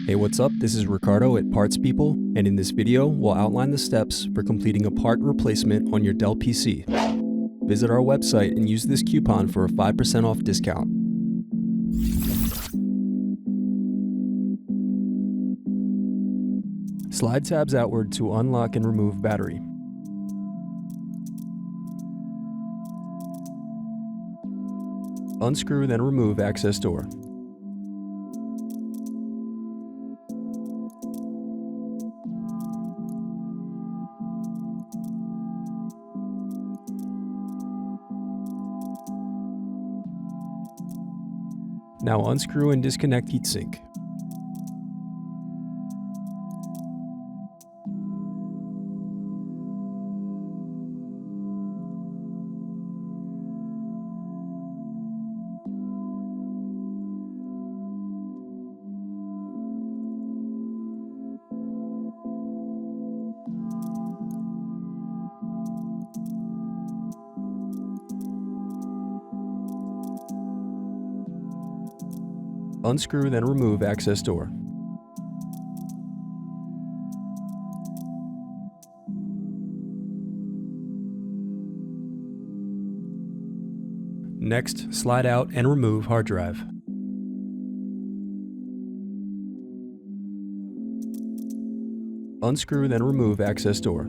Hey, what's up? This is Ricardo at Parts People, and in this video, we'll outline the steps for completing a part replacement on your Dell PC. Visit our website and use this coupon for a 5% off discount. Slide tabs outward to unlock and remove battery. Unscrew, then remove access door. Now unscrew and disconnect heatsink. Unscrew, then remove access door. Next, slide out and remove hard drive. Unscrew, then remove access door.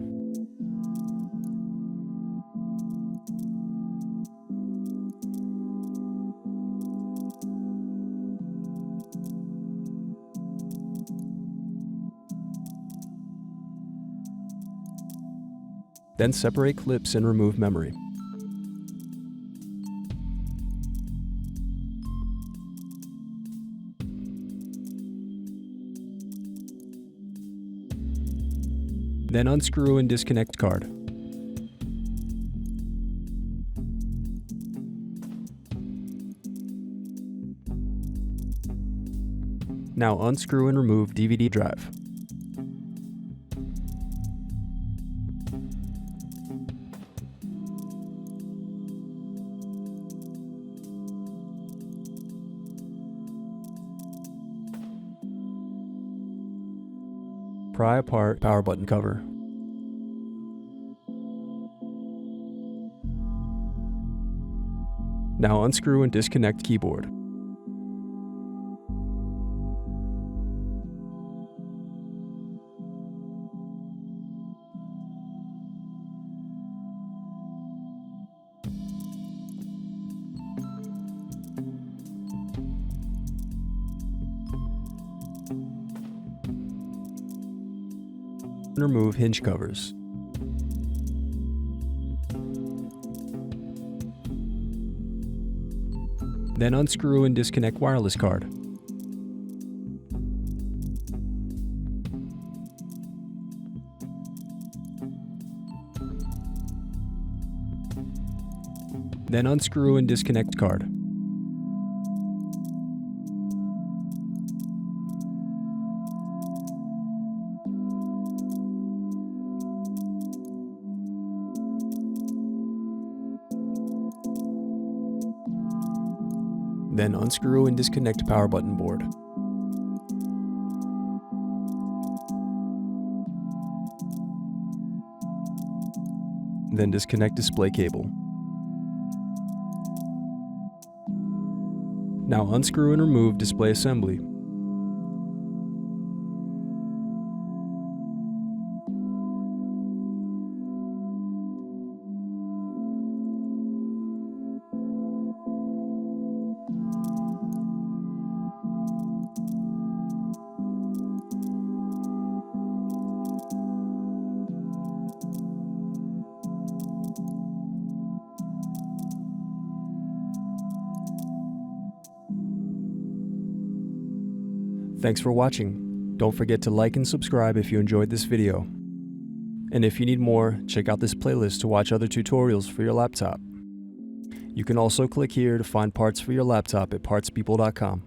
Then separate clips and remove memory. Then unscrew and disconnect card. Now unscrew and remove DVD drive. Pry apart power button cover. Now unscrew and disconnect keyboard. Remove hinge covers. Then unscrew and disconnect wireless card. Then unscrew and disconnect card. Then unscrew and disconnect power button board. Then disconnect display cable. Now unscrew and remove display assembly. Thanks for watching. Don't forget to like and subscribe if you enjoyed this video. And if you need more, check out this playlist to watch other tutorials for your laptop. You can also click here to find parts for your laptop at partspeople.com.